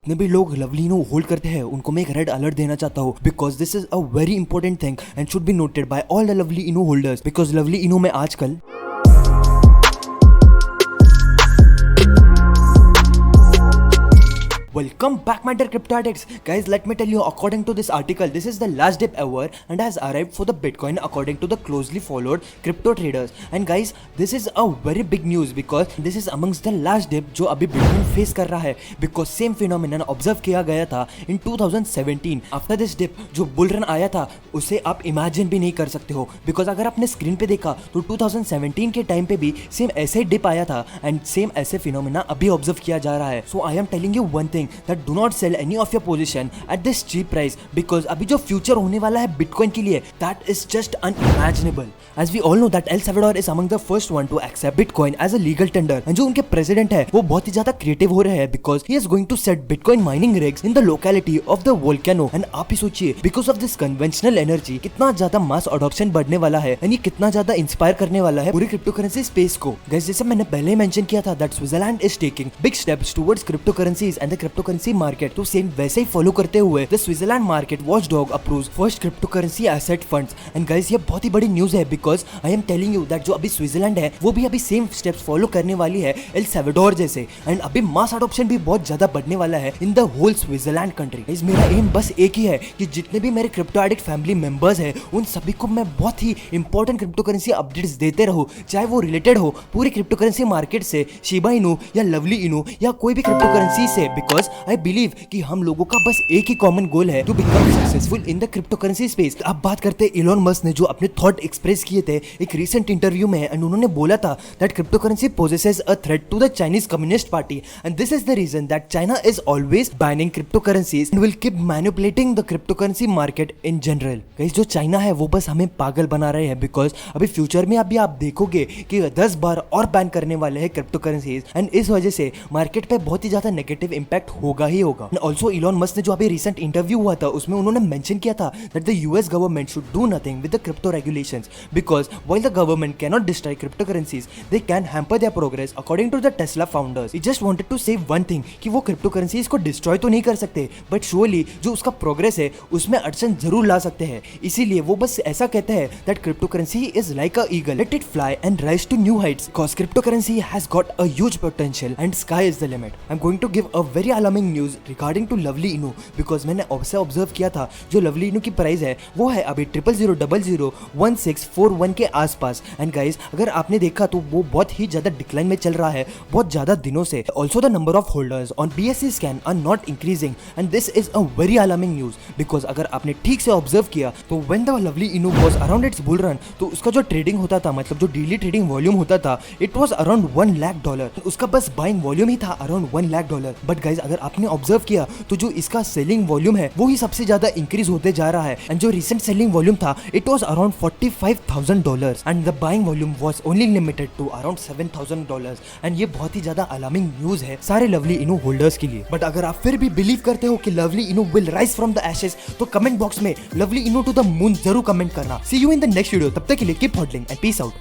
जितने भी लोग लवली इनो होल्ड करते हैं उनको मैं एक रेड अलर्ट देना चाहता हूँ, because this is a very important thing and should be noted by all the Lovely Inu holders, because Lovely Inu में आजकल Welcome back, my dear crypto addicts. Guys, let me tell you, according to this article, this is the last dip ever and has arrived for the Bitcoin according to the closely followed crypto traders. And guys, this is a very big news because this is amongst the last dip जो अभी Bitcoin face कर रहा है, because same phenomenon observe किया गया था in 2017. After this dip जो bull run आया था उसे आप imagine भी नहीं कर सकते हो, because अगर आपने स्क्रीन पे देखा तो 2017 के टाइम पे भी सेम ऐसे डिप आया था एंड सेम ऐसे फिनोमेना अभी ऑब्जर्व किया जा रहा है. So I am telling you one thing, that do not sell any of your position at this cheap price, because अभी जो फ्यूचर होने वाला है बिटकॉइन के लिए that is just unimaginable. As we all know that El Salvador is among the first one to accept Bitcoin as a legal tender, and जो उनके president है वो बहुत ही ज्यादा क्रिएटिव हो रहे हैं because he is going to set Bitcoin mining rigs in the locality of the volcano. And आप ही सोचिए because of this conventional energy कितना ज्यादा मास अडॉप्शन बढ़ने वाला है and ये कितना ज्यादा इंस्पायर करने वाला है पूरी क्रिप्टो करेंसी स्पेस को. गाइस, जैसे मैंने पहले ही मेंशन किया था that Switzerland is taking big steps towards cryptocurrencies and the cryptocurrency market, तो सेम वैसे ही फॉलो करते हुए the Switzerland market watchdog approves first cryptocurrency asset funds. and guys, ये बहुत ही बड़ी न्यूज है because I am telling you that जो अभी स्विट्जरलैंड है वो भी अभी सेम स्टेप्स फॉलो करने वाली है एल सल्वाडोर जैसे, एंड अभी मास अडॉप्शन भी बहुत ज्यादा बढ़ने वाला है in the whole Switzerland country. Guys, मेरा एम बस एक ही है कि जितने भी मेरे क्रिप्टो एडिक्ट फैमिली मेंबर्स हैं उन सभी को मैं बहुत ही इंपॉर्टेंट क्रिप्टो करेंसी अपडेट्स देते रहूं, चाहे वो रिलेटेड हो पूरी क्रिप्टो करेंसी मार्केट से, शिबा इनू या लवली इनू या कोई भी क्रिप्टो करेंसी से, बिकॉज आई बिलीव कि हम लोगों का बस एक ही कॉमन गोल है to become successful in the crypto currency space. अब बात करते हैं इलॉन मस्क ने जो अपने थॉट एक्सप्रेस किए थे एक रिसेंट इंटरव्यू में, एंड उन्होंने बोला था that crypto currency possesses a threat to the Chinese Communist Party and this is the reason that China is always banning crypto currencies and will keep manipulating the crypto currency market in general. Guys, जो China है वो बस हमें पागल बना रहे हैं because अभी फ्यूचर में अभी आप देखोगे कि 10 बार और बैन करने वाले हैं क्रिप्टो करेंसीज एंड इस वजह से मार्केट पे बहुत ही ज्यादा नेगेटिव इंपैक्ट होगा ही होगा. एंड ऑल्सो इलॉन मस्क ने जो अभी रिसेंट इंटरव्यू हुआ था उसमें उन्होंने मेंशन किया था that the US government should do nothing with the crypto regulations because while the government cannot destroy cryptocurrencies, they can hamper their progress according to the Tesla founders. He just wanted to say one thing कि वो cryptocurrencies को destroy तो नहीं कर सकते but surely जो उसका progress है उसमें अड़चन जरूर ला सकते हैं. इसीलिए वो बस ऐसा कहते हैं that cryptocurrency is like a eagle, let it fly and rise to new heights because cryptocurrency has got a huge potential and sky is the limit. I'm going to give a very alarming news regarding to Lovely Inu because मैंने observe किया था जो Lovely Inu की price है वो है अभी 00001641 के आसपास. एंड गाइस, अगर आपने देखा तो वो बहुत ही ज्यादा डिक्लाइन में चल रहा है बहुत ज्यादा दिनों से. Also the number of holders on BSC scan are not increasing and this is a very alarming news because अगर आपने ठीक से ऑब्जर्व किया तो when the Lovely Inu was around its bull run तो उसका जो ट्रेडिंग होता था, मतलब जो डेली ट्रेडिंग वॉल्यूम होता था, इट वाज अराउंड $1 लाख. उसका बस बाइंग वॉल्यूम ही था अराउंड $1 लाख. बट गाइस, अगर आपने ऑब्जर्व किया तो जो इसका सेलिंग वॉल्यूम है वो ही सबसे ज्यादा इंक्रीज होते जा रहा है एंड जो रिसेंट सेलिंग वॉल्यूम था it was around $45,000 and the buying volume was only limited to around $7,000 and ये बहुत ही ज्यादा अलार्मिंग न्यूज है सारे लवली इनू होल्डर्स के लिए. बट अगर आप फिर भी बिलीव करते हो कि Lovely Inu will rise from the ashes तो कमेंट बॉक्स में Lovely Inu to the moon जरूर कमेंट करना. See you in the next video. तब तक के लिए keep hodling and peace out.